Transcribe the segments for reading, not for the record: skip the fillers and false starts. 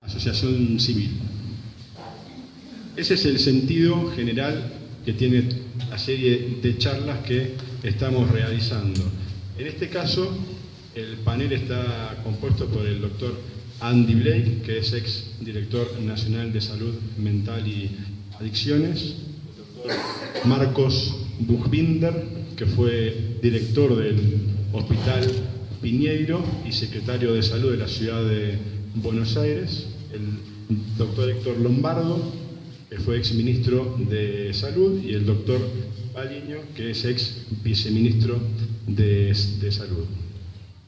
asociación civil. Ese es el sentido general que tiene la serie de charlas que estamos realizando. En este caso, el panel está compuesto por el doctor Andy Blake, que es ex director nacional de salud mental y adicciones, el doctor Marcos Buchbinder, que fue director del Hospital Piñeiro y secretario de salud de la ciudad de Buenos Aires, el doctor Héctor Lombardo, que fue ex ministro de salud, y el doctor Paliño, que es ex viceministro de salud.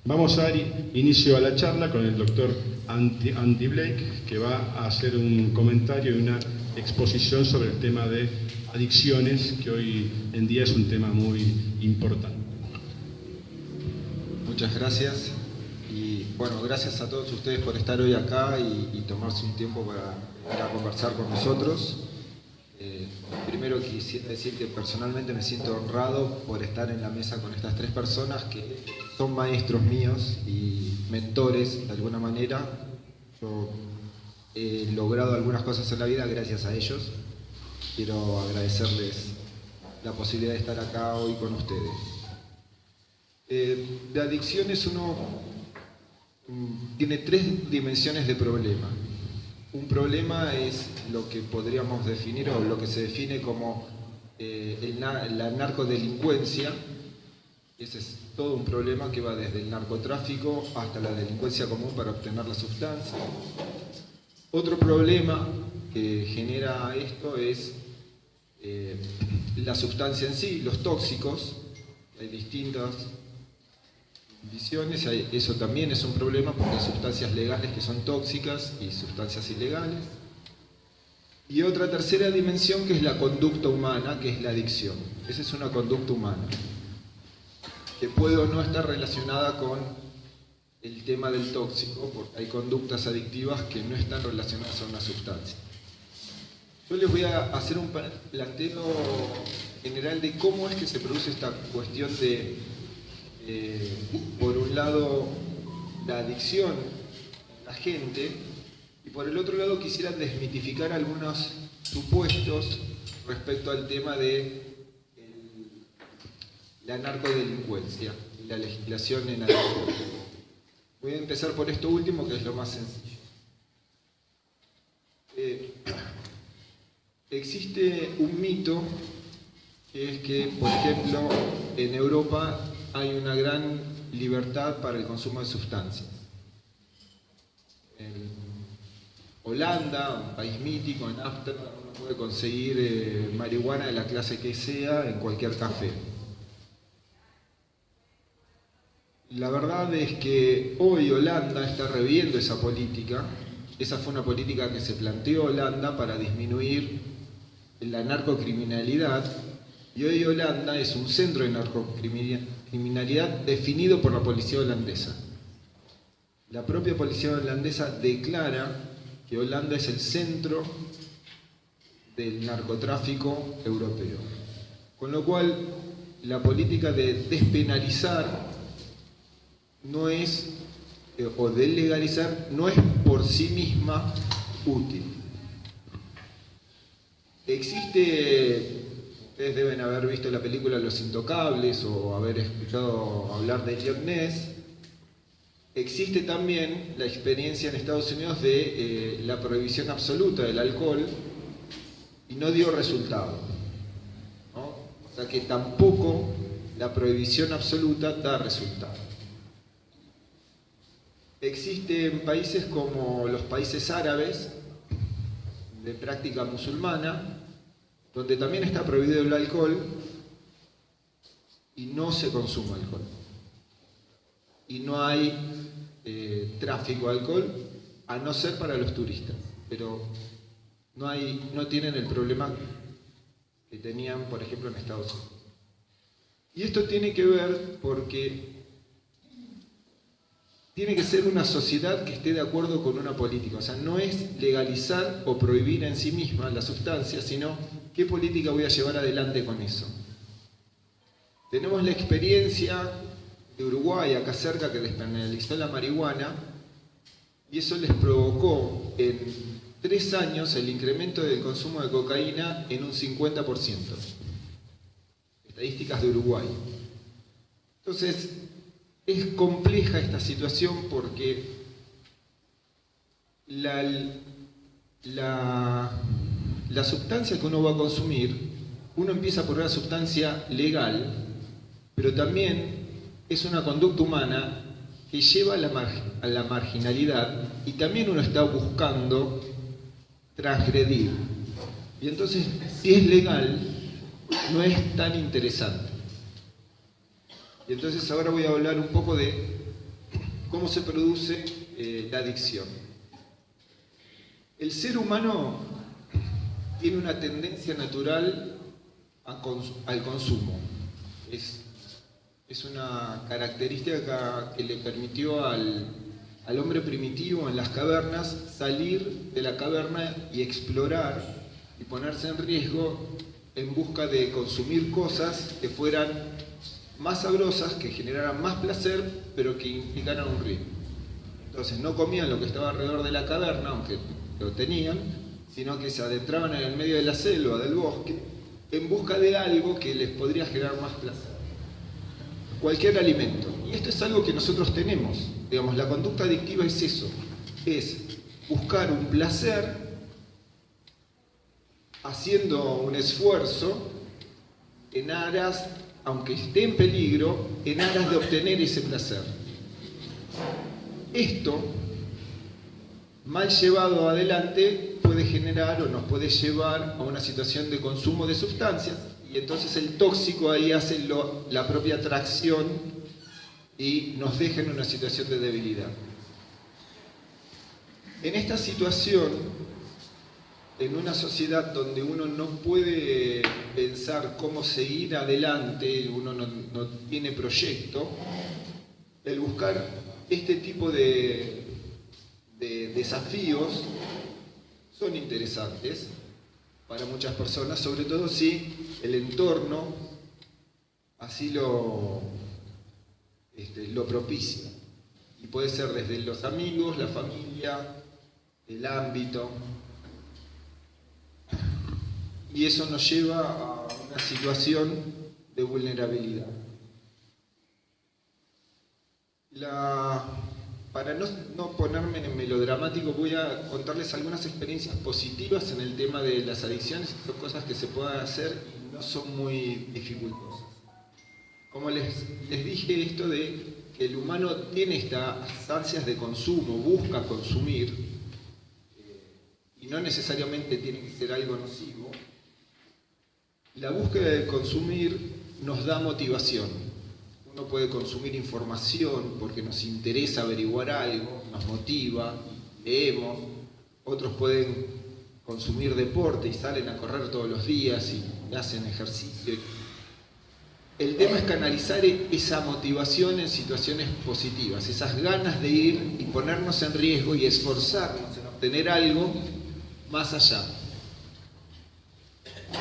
Vamos a dar inicio a la charla con el doctor Andy Blake, que va a hacer un comentario y una exposición sobre el tema de adicciones, que hoy en día es un tema muy importante. Muchas gracias. Y bueno, gracias a todos ustedes por estar hoy acá y tomarse un tiempo para conversar con nosotros. Primero quisiera decir que personalmente me siento honrado por estar en la mesa con estas tres personas que son maestros míos y mentores de alguna manera. Yo he logrado algunas cosas en la vida gracias a ellos. Quiero agradecerles la posibilidad de estar acá hoy con ustedes. De adicciones uno tiene tres dimensiones de problema. Un problema es lo que podríamos definir o lo que se define como la narcodelincuencia. Ese es todo un problema que va desde el narcotráfico hasta la delincuencia común para obtener la sustancia. Otro problema que genera esto es la sustancia en sí, los tóxicos. Hay distintas visiones, eso también es un problema porque hay sustancias legales que son tóxicas y sustancias ilegales. Y otra tercera dimensión que es la conducta humana, que es la adicción. Esa es una conducta humana, que puede o no estar relacionada con el tema del tóxico, porque hay conductas adictivas que no están relacionadas a una sustancia. Yo les voy a hacer un planteo general de cómo es que se produce esta cuestión de por un lado la adicción en la gente y por el otro lado quisiera desmitificar algunos supuestos respecto al tema de la narcodelincuencia y la legislación en alcohol. Voy a empezar por esto último, que es lo más sencillo. Existe un mito que es que, por ejemplo, en Europa hay una gran libertad para el consumo de sustancias. En Holanda, un país mítico, en Ámsterdam, uno puede conseguir marihuana de la clase que sea en cualquier café. La verdad es que hoy Holanda está reviendo esa política. Esa fue una política que se planteó Holanda para disminuir la narcocriminalidad. Y hoy Holanda es un centro de narcocriminalidad definido por la policía holandesa. La propia policía holandesa declara que Holanda es el centro del narcotráfico europeo. Con lo cual, la política de despenalizar no es, o de legalizar, no es por sí misma útil. Ustedes deben haber visto la película Los Intocables o haber escuchado hablar de Elliot Ness. Existe también la experiencia en Estados Unidos de la prohibición absoluta del alcohol y no dio resultado, ¿no? O sea que tampoco la prohibición absoluta da resultado. Existen países como los países árabes de práctica musulmana, donde también está prohibido el alcohol y no se consume alcohol. Y no hay tráfico de alcohol, a no ser para los turistas. Pero no tienen el problema que tenían, por ejemplo, en Estados Unidos. Y esto tiene que ver porque tiene que ser una sociedad que esté de acuerdo con una política. O sea, no es legalizar o prohibir en sí misma la sustancia, sino qué política voy a llevar adelante con eso. Tenemos la experiencia de Uruguay, acá cerca, que despenalizó la marihuana, y eso les provocó en 3 años el incremento del consumo de cocaína en un 50%. Estadísticas de Uruguay. Entonces, es compleja esta situación porque la sustancia que uno va a consumir, uno empieza por una sustancia legal, pero también es una conducta humana que lleva a la marginalidad, y también uno está buscando transgredir. Y entonces, si es legal, no es tan interesante. Y entonces ahora voy a hablar un poco de cómo se produce la adicción. El ser humano tiene una tendencia natural al consumo. Es una característica que le permitió al hombre primitivo en las cavernas salir de la caverna y explorar y ponerse en riesgo en busca de consumir cosas que fueran más sabrosas, que generaran más placer, pero que implicaran un riesgo. Entonces no comían lo que estaba alrededor de la caverna, aunque lo tenían, sino que se adentraban en el medio de la selva, del bosque, en busca de algo que les podría generar más placer. Cualquier alimento. Y esto es algo que nosotros tenemos. Digamos, la conducta adictiva es eso, es buscar un placer haciendo un esfuerzo en aras, aunque esté en peligro, en aras de obtener ese placer. Esto, mal llevado adelante, puede generar o nos puede llevar a una situación de consumo de sustancias, y entonces el tóxico ahí hace la propia atracción y nos deja en una situación de debilidad. En esta situación, en una sociedad donde uno no puede pensar cómo seguir adelante, uno no tiene proyecto, el buscar este tipo de desafíos son interesantes para muchas personas, sobre todo si el entorno así lo propicia. Y puede ser desde los amigos, la familia, el ámbito. Y eso nos lleva a una situación de vulnerabilidad. Para no ponerme en melodramático, voy a contarles algunas experiencias positivas en el tema de las adicciones. Son cosas que se pueden hacer y no son muy dificultosas. Como les dije, esto de que el humano tiene estas ansias de consumo, busca consumir, y no necesariamente tiene que ser algo nocivo. La búsqueda de consumir nos da motivación. Uno puede consumir información porque nos interesa averiguar algo, nos motiva, leemos. Otros pueden consumir deporte y salen a correr todos los días y hacen ejercicio. El tema es canalizar esa motivación en situaciones positivas, esas ganas de ir y ponernos en riesgo y esforzarnos en obtener algo más allá.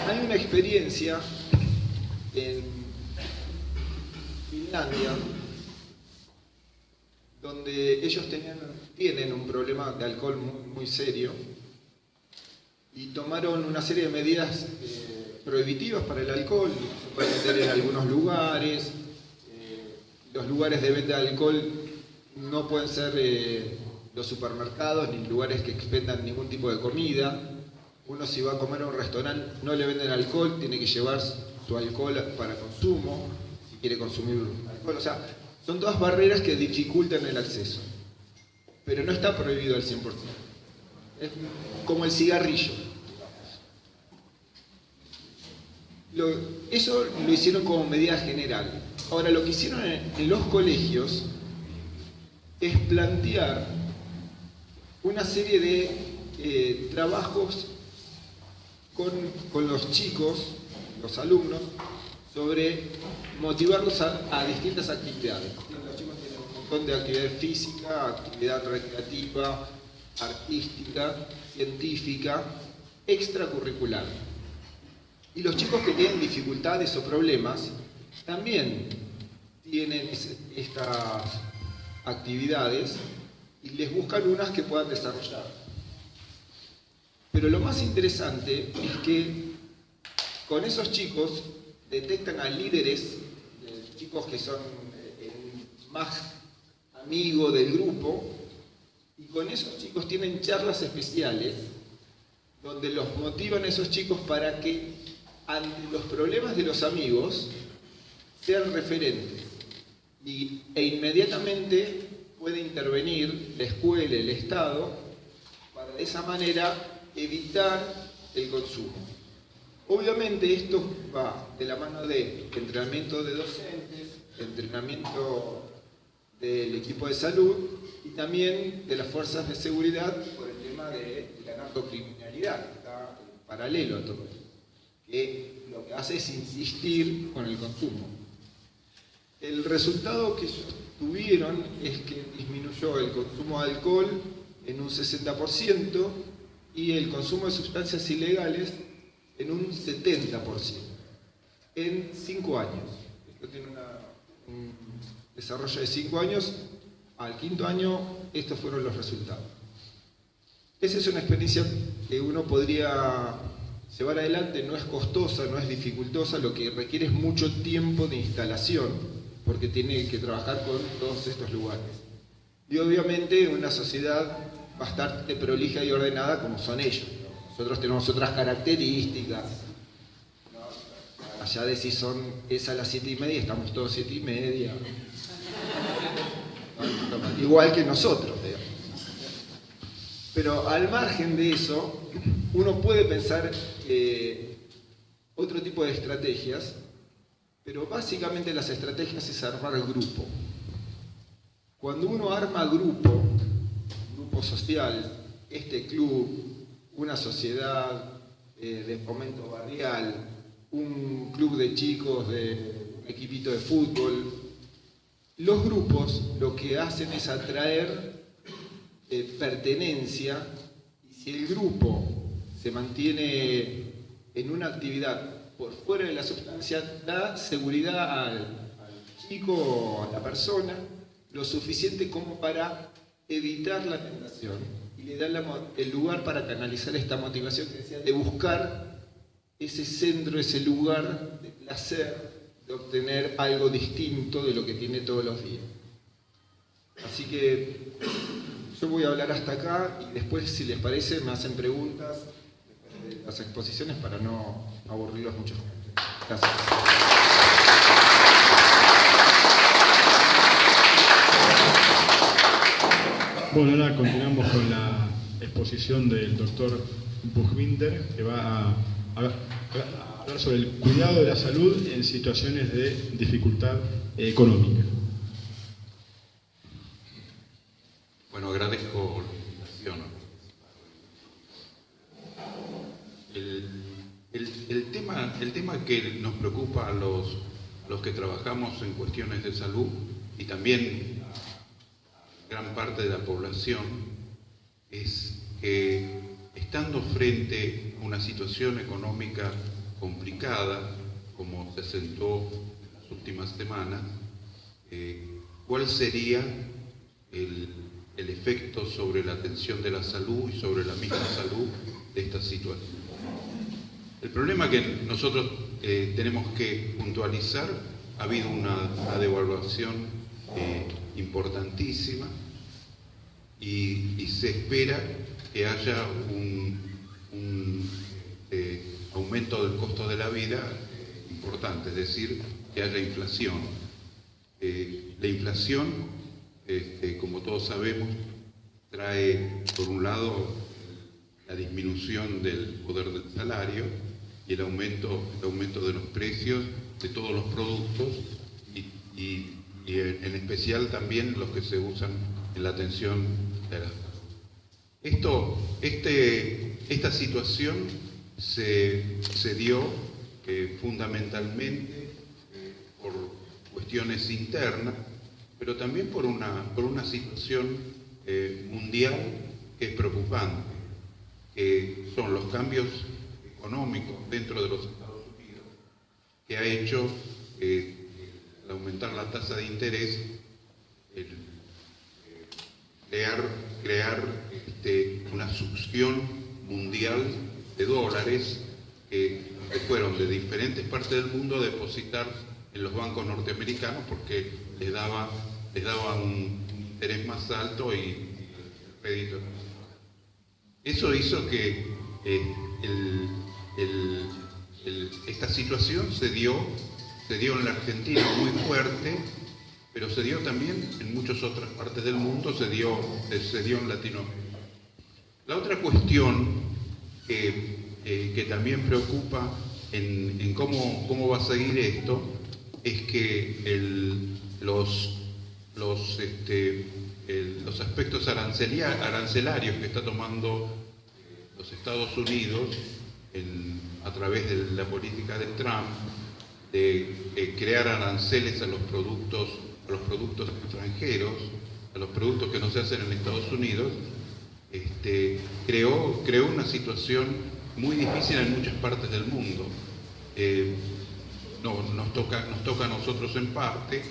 Hay una experiencia en Finlandia donde ellos tienen un problema de alcohol muy serio y tomaron una serie de medidas prohibitivas para el alcohol. Se puede vender en algunos lugares, los lugares de venta de alcohol no pueden ser los supermercados ni lugares que expendan ningún tipo de comida. Uno, si va a comer a un restaurante, no le venden alcohol, tiene que llevar su alcohol para consumo, si quiere consumir alcohol. O sea, son todas barreras que dificultan el acceso. Pero no está prohibido al 100%. Es como el cigarrillo. Eso lo hicieron como medida general. Ahora, lo que hicieron en los colegios es plantear una serie de trabajos con los chicos, los alumnos, sobre motivarlos a distintas actividades. Los chicos tienen un montón de actividad física, actividad recreativa, artística, científica, extracurricular. Y los chicos que tienen dificultades o problemas también tienen estas actividades y les buscan unas que puedan desarrollar. Pero lo más interesante es que con esos chicos detectan a líderes, chicos que son más amigos del grupo, y con esos chicos tienen charlas especiales donde los motivan a esos chicos para que ante los problemas de los amigos sean referentes e inmediatamente puede intervenir la escuela, el Estado, para de esa manera evitar el consumo. Obviamente esto va de la mano de entrenamiento de docentes, entrenamiento del equipo de salud y también de las fuerzas de seguridad por el tema de la narcocriminalidad, que está en paralelo a todo esto, que lo que hace es insistir con el consumo. El resultado que tuvieron es que disminuyó el consumo de alcohol en un 60% y el consumo de sustancias ilegales en un 70% en 5 años. Esto tiene un desarrollo de 5 años. Al 5.º año estos fueron los resultados. Esa es una experiencia que uno podría llevar adelante, no es costosa, no es dificultosa, lo que requiere es mucho tiempo de instalación, porque tiene que trabajar con todos estos lugares. Y obviamente una sociedad bastante prolija y ordenada como son ellos, ¿no? Nosotros tenemos otras características, ¿no? Allá de si es a las 7:30, estamos todos 7:30. Igual que nosotros, digamos. Pero al margen de eso, uno puede pensar otro tipo de estrategias, pero básicamente las estrategias es armar grupo. Cuando uno arma grupo social, este club, una sociedad de fomento barrial, un club de chicos, de un equipito de fútbol, los grupos lo que hacen es atraer pertenencia, y si el grupo se mantiene en una actividad por fuera de la sustancia, da seguridad al chico, a la persona, lo suficiente como para evitar la tentación, y le da el lugar para canalizar esta motivación que decía, de buscar ese centro, ese lugar de placer, de obtener algo distinto de lo que tiene todos los días. Así que yo voy a hablar hasta acá y después, si les parece, me hacen preguntas después de las exposiciones para no aburrirlos mucho. Gracias. Bueno, ahora continuamos con la exposición del doctor Buchbinder, que va a hablar sobre el cuidado de la salud en situaciones de dificultad económica. Bueno, agradezco la invitación. El tema que nos preocupa a los que trabajamos en cuestiones de salud y también a gran parte de la población es que, estando frente a una situación económica complicada, como se sentó en las últimas semanas, ¿cuál sería el efecto sobre la atención de la salud y sobre la misma salud de esta situación? El problema que nosotros tenemos que puntualizar: ha habido una devaluación importantísima y se espera que haya un aumento del costo de la vida importante, es decir, que haya inflación. La inflación, como todos sabemos, trae, por un lado, la disminución del poder del salario y el aumento de los precios de todos los productos y en especial también los que se usan en la atención de la salud. Esta situación se dio fundamentalmente por cuestiones internas, pero también por una situación mundial que es preocupante, que son los cambios económicos dentro de los Estados Unidos, que ha hecho al aumentar la tasa de interés crear una succión mundial de dólares que fueron de diferentes partes del mundo a depositar en los bancos norteamericanos porque les daba un interés más alto y el crédito. Eso hizo que esta situación se dio en la Argentina muy fuerte, pero se dio también en muchas otras partes del mundo, se dio en Latinoamérica. La otra cuestión que también preocupa en cómo va a seguir esto es que los aspectos arancelarios que está tomando los Estados Unidos a través de la política de Trump, de crear aranceles a los productos extranjeros, a los productos que no se hacen en Estados Unidos, creó una situación muy difícil en muchas partes del mundo. Nos toca a nosotros en parte,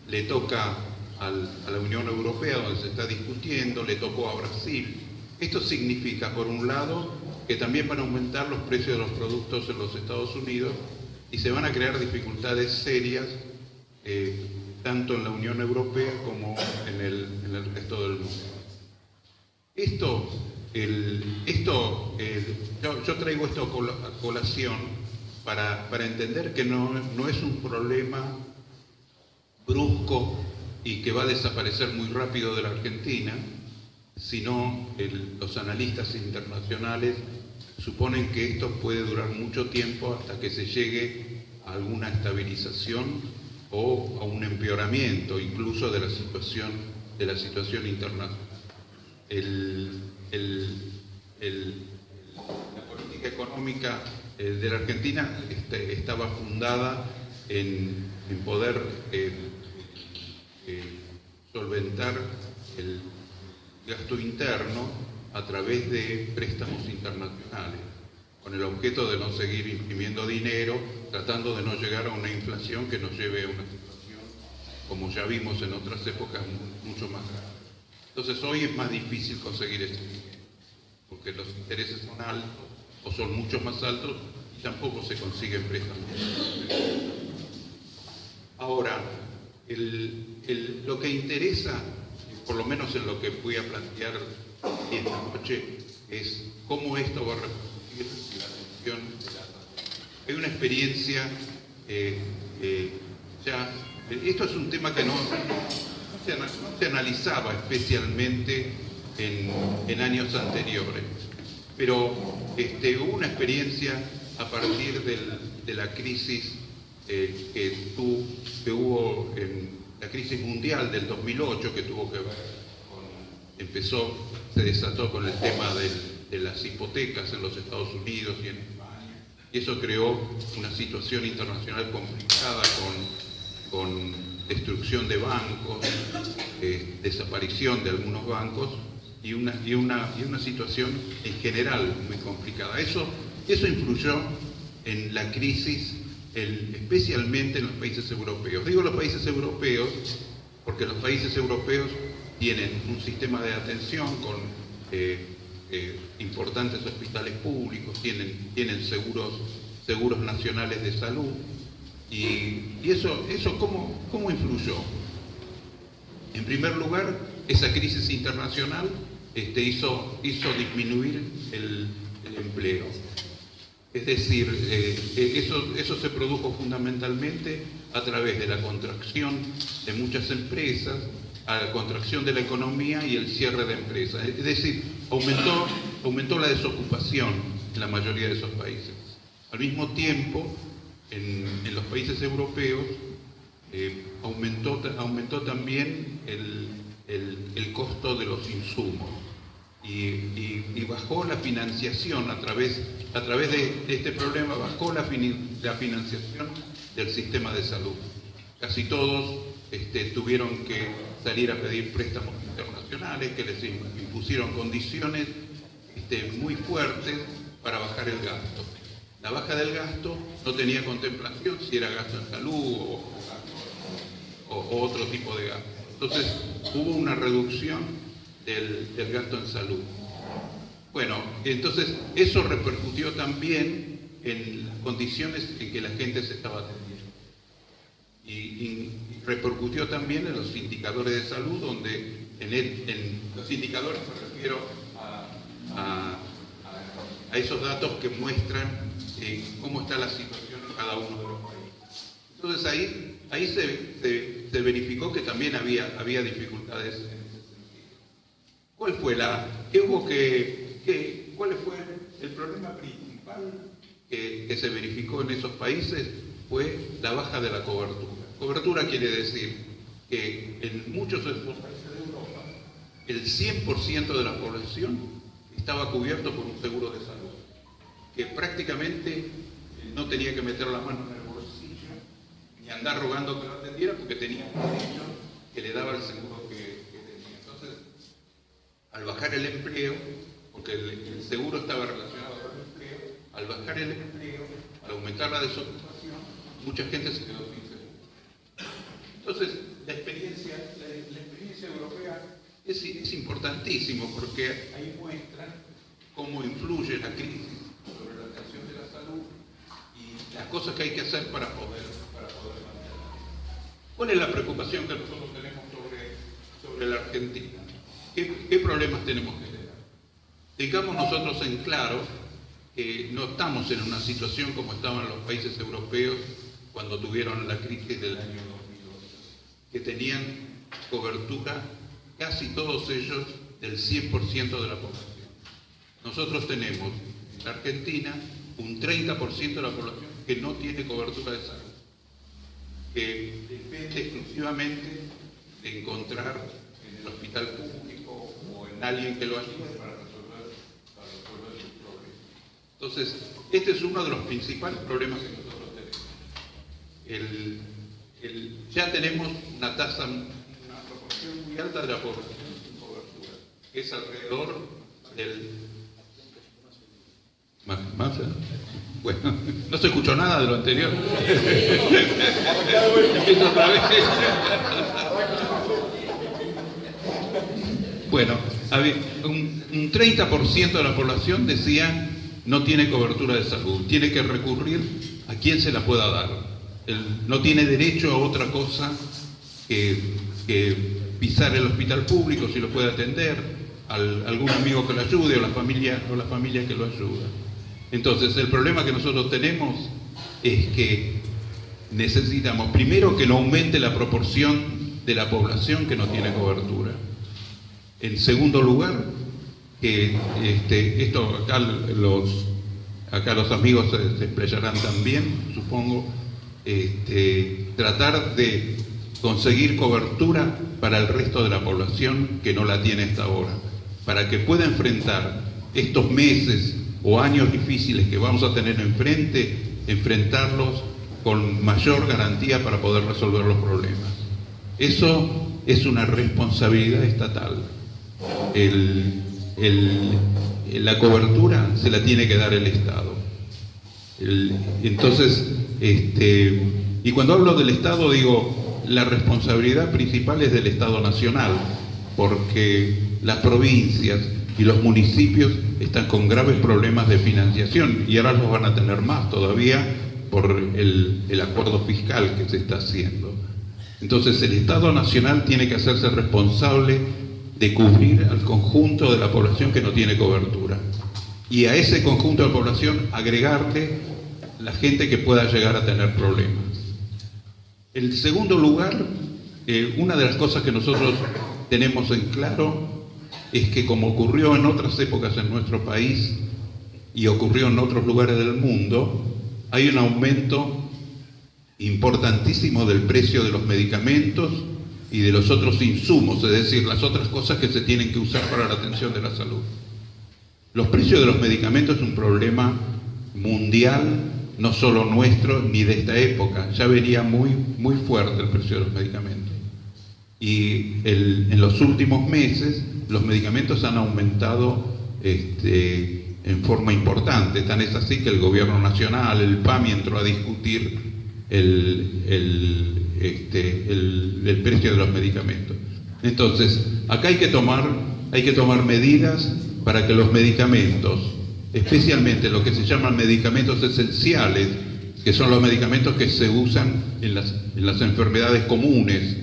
le toca a la Unión Europea, donde se está discutiendo, le tocó a Brasil. Esto significa, por un lado, que también van a aumentar los precios de los productos en los Estados Unidos y se van a crear dificultades serias tanto en la Unión Europea como en el resto del mundo. Yo traigo esto a colación para entender que no es un problema brusco y que va a desaparecer muy rápido de la Argentina, sino los analistas internacionales suponen que esto puede durar mucho tiempo hasta que se llegue a alguna estabilización o a un empeoramiento incluso de la situación internacional. La política económica de la Argentina estaba fundada en poder solventar el gasto interno a través de préstamos internacionales, con el objeto de no seguir imprimiendo dinero, tratando de no llegar a una inflación que nos lleve a una situación, como ya vimos en otras épocas, mucho más grave. Entonces hoy es más difícil conseguir ese dinero, porque los intereses son altos o son mucho más altos y tampoco se consiguen préstamos. Ahora, lo que interesa, por lo menos en lo que voy a plantear esta noche, es cómo esto va a repercutir en la atención de la salud. Hay una experiencia esto es un tema que no se analizaba especialmente en años anteriores, pero hubo una experiencia a partir de la crisis que hubo en la crisis mundial del 2008, que tuvo que ver se desató con el tema de las hipotecas en los Estados Unidos y en España, y eso creó una situación internacional complicada con destrucción de bancos, desaparición de algunos bancos y una situación en general muy complicada. Eso influyó en la crisis, especialmente en los países europeos. Digo los países europeos porque los países europeos tienen un sistema de atención con importantes hospitales públicos, tienen seguros nacionales de salud. Y eso ¿cómo influyó? En primer lugar, esa crisis internacional hizo disminuir el empleo. Es decir, eso se produjo fundamentalmente a través de la contracción de muchas empresas, a la contracción de la economía y el cierre de empresas. Es decir, aumentó la desocupación en la mayoría de esos países. Al mismo tiempo, en los países europeos aumentó también el costo de los insumos y bajó la financiación a través de este problema, bajó la financiación del sistema de salud. Casi todos tuvieron que salir a pedir préstamos internacionales que les impusieron condiciones muy fuertes para bajar el gasto. La baja del gasto no tenía contemplación si era gasto en salud o otro tipo de gasto. Entonces hubo una reducción del gasto en salud. Bueno, entonces eso repercutió también en las condiciones en que la gente se estaba atendiendo. Y repercutió también en los indicadores de salud, donde en los indicadores me refiero a esos datos que muestran cómo está la situación en cada uno de los países. Entonces ahí se verificó que también había dificultades en ese sentido. ¿Cuál fue cuál fue el problema principal que se verificó en esos países? Fue la baja de la cobertura. Cobertura quiere decir que en muchos de esos países de Europa el 100% de la población estaba cubierto por un seguro de salud, que prácticamente no tenía que meter la mano en el bolsillo ni andar rogando que lo atendiera, porque tenía un derecho que le daba el seguro que tenía. Entonces, al bajar el empleo, porque el seguro estaba relacionado con el empleo, al bajar el empleo, al aumentar la desocupación, mucha gente se quedó sin seguro. Entonces, la experiencia europea es importantísimo, porque ahí muestra cómo influye la crisis sobre la atención de la salud y las cosas que hay que hacer para poder mantenerla. ¿Cuál es la preocupación que nosotros tenemos sobre la Argentina? ¿Qué problemas tenemos que tener? Tengamos nosotros en claro que no estamos en una situación como estaban los países europeos cuando tuvieron la crisis del año 2008, que tenían cobertura casi todos ellos del 100% de la población. Nosotros tenemos en la Argentina un 30% de la población que no tiene cobertura de salud, que depende exclusivamente de encontrar en el hospital público o en alguien que lo ayude para resolver sus problemas. Entonces, este es uno de los principales problemas que nosotros tenemos. Ya tenemos una proporción muy alta de la población sin cobertura, que es alrededor del... ¿Más? Bueno, no se escuchó nada de lo anterior. Empiezo otra vez. Bueno, un 30% de la población decía no tiene cobertura de salud, tiene que recurrir a quien se la pueda dar. No tiene derecho a otra cosa que pisar el hospital público si lo puede atender, algún amigo que lo ayude o la familia que lo ayuda. Entonces, el problema que nosotros tenemos es que necesitamos primero que no aumente la proporción de la población que no tiene cobertura. En segundo lugar, que acá los amigos se explayarán también, supongo, tratar de conseguir cobertura para el resto de la población que no la tiene hasta ahora, para que pueda enfrentar estos meses o años difíciles que vamos a tener enfrentarlos con mayor garantía para poder resolver los problemas. Eso es una responsabilidad estatal. La cobertura se la tiene que dar el Estado. Entonces, y cuando hablo del Estado digo, la responsabilidad principal es del Estado Nacional, porque las provincias y los municipios están con graves problemas de financiación y ahora los van a tener más todavía por el acuerdo fiscal que se está haciendo. Entonces el Estado Nacional tiene que hacerse responsable de cubrir al conjunto de la población que no tiene cobertura y a ese conjunto de la población agregarle la gente que pueda llegar a tener problemas. En segundo lugar, una de las cosas que nosotros tenemos en claro es que, como ocurrió en otras épocas en nuestro país y ocurrió en otros lugares del mundo, hay un aumento importantísimo del precio de los medicamentos y de los otros insumos, es decir, las otras cosas que se tienen que usar para la atención de la salud. Los precios de los medicamentos es un problema mundial, no solo nuestro ni de esta época, ya venía muy fuerte el precio de los medicamentos. Y en los últimos meses los medicamentos han aumentado en forma importante, tan es así que el gobierno nacional, el PAMI, entró a discutir el precio de los medicamentos. Entonces, acá hay que tomar hay que tomar medidas para que los medicamentos, especialmente lo que se llaman medicamentos esenciales, que son los medicamentos que se usan en las enfermedades comunes,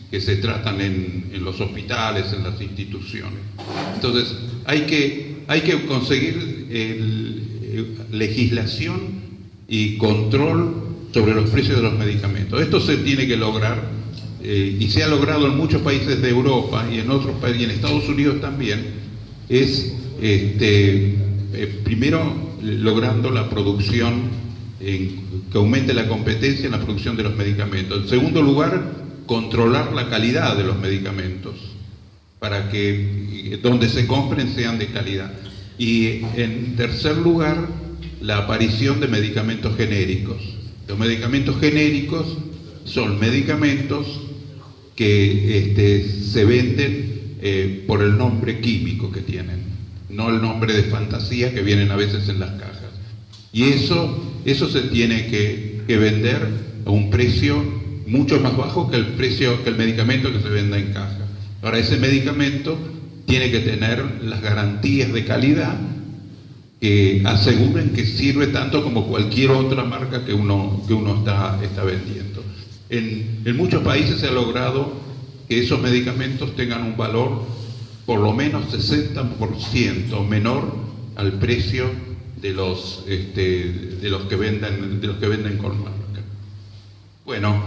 que se tratan en los hospitales, en las instituciones. Entonces, hay que conseguir legislación y control sobre los precios de los medicamentos. Esto se tiene que lograr, y se ha logrado en muchos países de Europa y en otros países, y en Estados Unidos también, es primero logrando la producción, que aumente la competencia en la producción de los medicamentos. En segundo lugar, controlar la calidad de los medicamentos para que donde se compren sean de calidad. Y en tercer lugar, la aparición de medicamentos genéricos. Los medicamentos genéricos son medicamentos que se venden por el nombre químico que tienen, no el nombre de fantasía que vienen a veces en las cajas. Y eso se tiene que vender a un precio mucho más bajo que el medicamento que se venda en caja. Ahora, ese medicamento tiene que tener las garantías de calidad que aseguren que sirve tanto como cualquier otra marca que uno está vendiendo. En muchos países se ha logrado que esos medicamentos tengan un valor por lo menos 60% menor al precio de los que venden con marca. Bueno,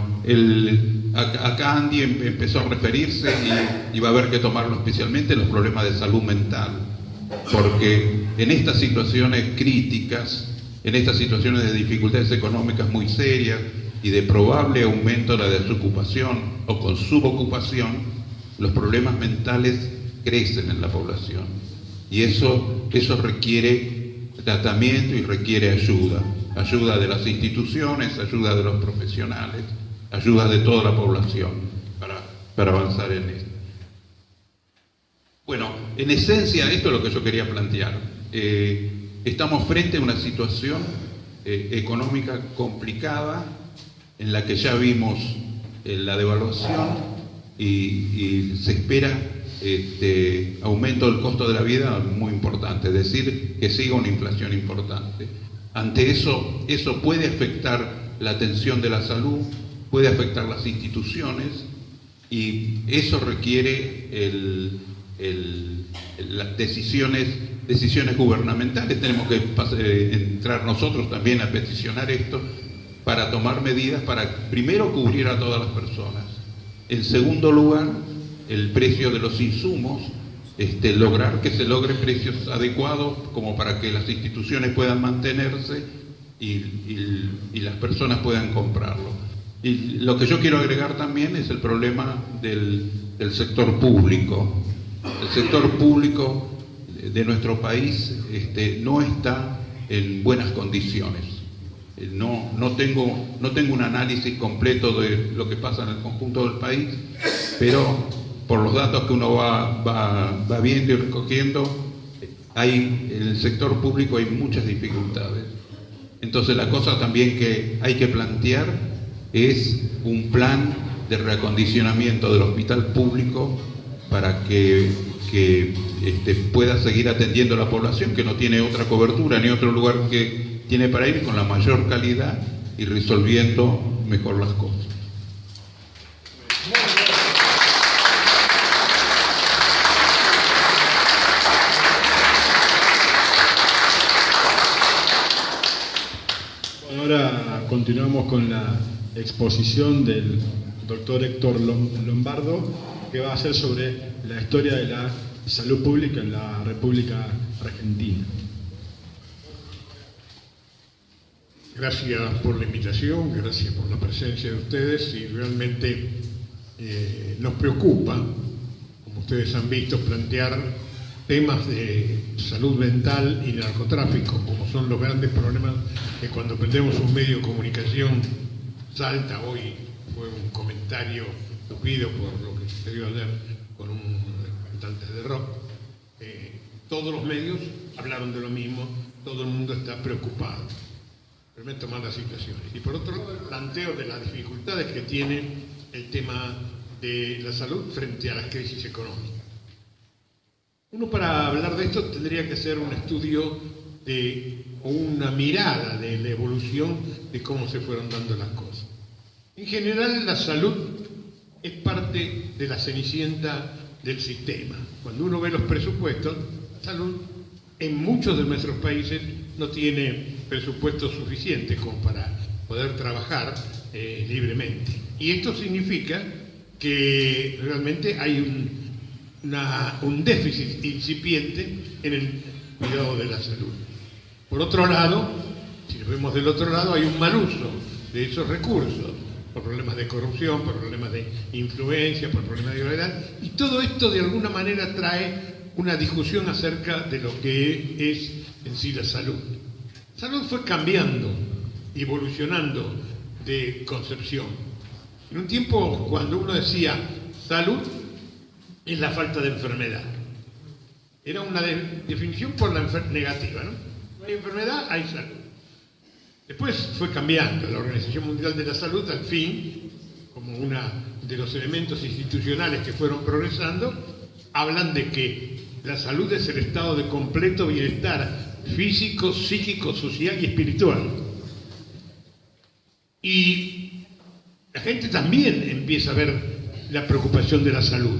acá Andy empezó a referirse y va a haber que tomarlo especialmente los problemas de salud mental, porque en estas situaciones críticas, en estas situaciones de dificultades económicas muy serias y de probable aumento de la desocupación o con subocupación, los problemas mentales crecen en la población, y eso requiere tratamiento y requiere ayuda de las instituciones, ayuda de los profesionales, ayuda de toda la población para avanzar en esto. Bueno, en esencia esto es lo que yo quería plantear. Estamos frente a una situación económica complicada en la que ya vimos la devaluación y se espera aumento del costo de la vida muy importante, es decir, que siga una inflación importante. Ante eso puede afectar la atención de la salud, puede afectar las instituciones, y eso requiere las decisiones gubernamentales. Tenemos que entrar nosotros también a peticionar esto para tomar medidas para primero cubrir a todas las personas. En segundo lugar, el precio de los insumos, lograr que se logren precios adecuados como para que las instituciones puedan mantenerse y las personas puedan comprarlo. Y lo que yo quiero agregar también es el problema del sector público. El sector público de nuestro país no está en buenas condiciones. No tengo un análisis completo de lo que pasa en el conjunto del país, pero por los datos que uno va viendo y recogiendo, en el sector público hay muchas dificultades. Entonces la cosa también que hay que plantear es un plan de reacondicionamiento del hospital público para que pueda seguir atendiendo a la población que no tiene otra cobertura ni otro lugar que tiene para ir, con la mayor calidad y resolviendo mejor las cosas. Ahora continuamos con la exposición del doctor Héctor Lombardo, que va a hacer sobre la historia de la salud pública en la República Argentina. Gracias por la invitación, gracias por la presencia de ustedes, y realmente nos preocupa, como ustedes han visto, plantear temas de salud mental y narcotráfico, como son los grandes problemas que cuando prendemos un medio de comunicación salta. Hoy fue un comentario estúpido por lo que sucedió ayer con un cantante de rock. Todos los medios hablaron de lo mismo, todo el mundo está preocupado. Realmente tomar las situaciones. Y por otro lado, el planteo de las dificultades que tiene el tema de la salud frente a las crisis económicas. Uno para hablar de esto tendría que hacer un estudio o una mirada de la evolución de cómo se fueron dando las cosas. En general, la salud es parte de la cenicienta del sistema. Cuando uno ve los presupuestos, la salud en muchos de nuestros países no tiene presupuestos suficientes como para poder trabajar libremente. Y esto significa que realmente hay un déficit incipiente en el cuidado de la salud. Por otro lado, si lo vemos del otro lado, hay un mal uso de esos recursos, por problemas de corrupción, por problemas de influencia, por problemas de gravedad, y todo esto de alguna manera trae una discusión acerca de lo que es en sí la salud. La salud fue cambiando, evolucionando de concepción. En un tiempo cuando uno decía salud es la falta de enfermedad, era una definición por la negativa, ¿no? No hay enfermedad, hay salud. Después fue cambiando. La Organización Mundial de la Salud, al fin, como uno de los elementos institucionales que fueron progresando, hablan de que la salud es el estado de completo bienestar físico, psíquico, social y espiritual. Y la gente también empieza a ver la preocupación de la salud,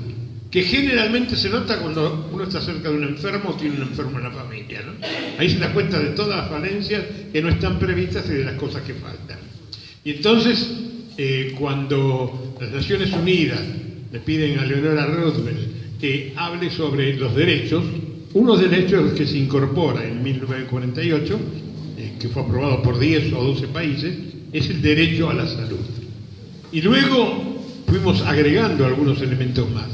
que generalmente se nota cuando uno está cerca de un enfermo o tiene un enfermo en la familia, ¿no? Ahí se da cuenta de todas las falencias que no están previstas y de las cosas que faltan. Y entonces, cuando las Naciones Unidas le piden a Eleanor Roosevelt que hable sobre los derechos, uno de los derechos que se incorpora en 1948, que fue aprobado por 10 o 12 países, es el derecho a la salud. Y luego fuimos agregando algunos elementos más.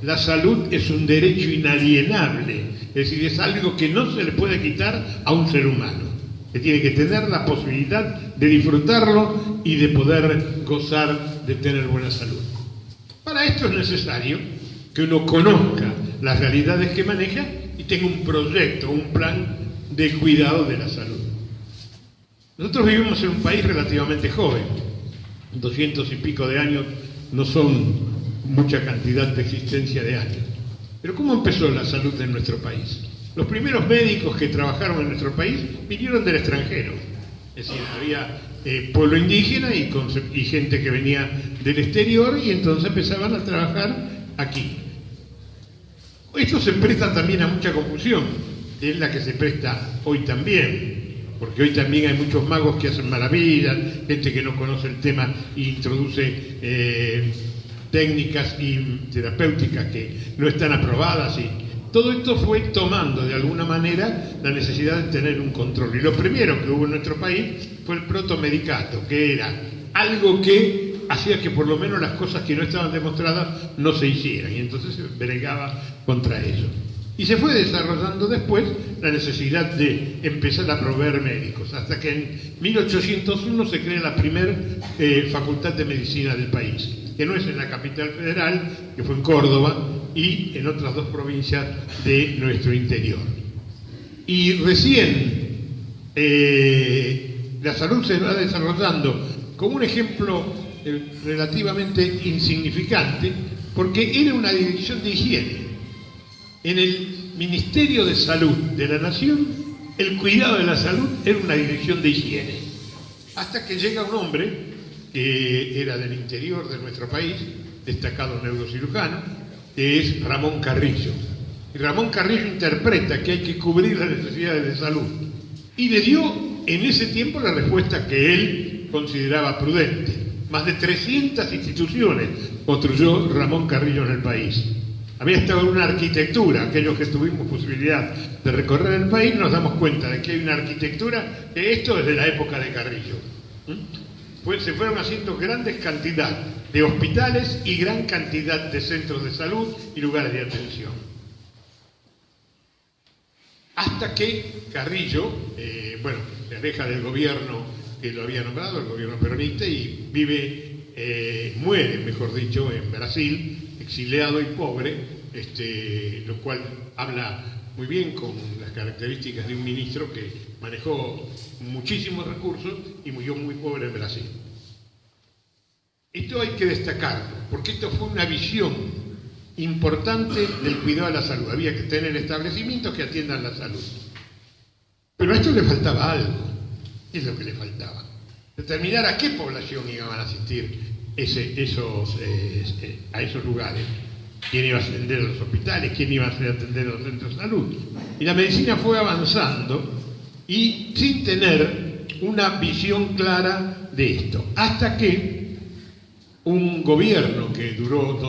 La salud es un derecho inalienable, es decir, es algo que no se le puede quitar a un ser humano, que tiene que tener la posibilidad de disfrutarlo y de poder gozar de tener buena salud. Para esto es necesario que uno conozca las realidades que maneja y tenga un proyecto, un plan de cuidado de la salud. Nosotros vivimos en un país relativamente joven, 200 y pico de años no son mucha cantidad de existencia de años. Pero ¿cómo empezó la salud en nuestro país? Los primeros médicos que trabajaron en nuestro país vinieron del extranjero. Es decir, había pueblo indígena y gente que venía del exterior y entonces empezaban a trabajar aquí. Esto se presta también a mucha confusión, que es la que se presta hoy también. Porque hoy también hay muchos magos que hacen maravillas, gente que no conoce el tema e introduce técnicas y terapéuticas que no están aprobadas. Y todo esto fue tomando de alguna manera la necesidad de tener un control. Y lo primero que hubo en nuestro país fue el protomedicato, que era algo que hacía que por lo menos las cosas que no estaban demostradas no se hicieran. Y entonces se bregaba contra eso. Y se fue desarrollando después la necesidad de empezar a proveer médicos, hasta que en 1801 se crea la primera facultad de medicina del país, que no es en la capital federal, que fue en Córdoba, y en otras dos provincias de nuestro interior. Y recién la salud se va desarrollando como un ejemplo relativamente insignificante, porque era una dirección de higiene. En el Ministerio de Salud de la Nación, el cuidado de la salud era una dirección de higiene. Hasta que llega un hombre que era del interior de nuestro país, destacado neurocirujano, que es Ramón Carrillo. Y Ramón Carrillo interpreta que hay que cubrir las necesidades de salud. Y le dio en ese tiempo la respuesta que él consideraba prudente. Más de 300 instituciones construyó Ramón Carrillo en el país. Había estado una arquitectura, aquellos que tuvimos posibilidad de recorrer el país nos damos cuenta de que hay una arquitectura, que esto es de la época de Carrillo. Pues se fueron haciendo grandes cantidad de hospitales y gran cantidad de centros de salud y lugares de atención. Hasta que Carrillo, se aleja del gobierno que lo había nombrado, el gobierno peronista, y muere, mejor dicho, en Brasil, exiliado y pobre, lo cual habla muy bien con las características de un ministro que manejó muchísimos recursos y murió muy pobre en Brasil. Esto hay que destacarlo, porque esto fue una visión importante del cuidado de la salud. Había que tener establecimientos que atiendan la salud. Pero a esto le faltaba algo. ¿Qué es lo que le faltaba? Determinar a qué población iban a asistir a esos lugares. ¿Quién iba a atender a los hospitales? ¿Quién iba a atender a los centros de salud? Y la medicina fue avanzando y sin tener una visión clara de esto. Hasta que un gobierno que duró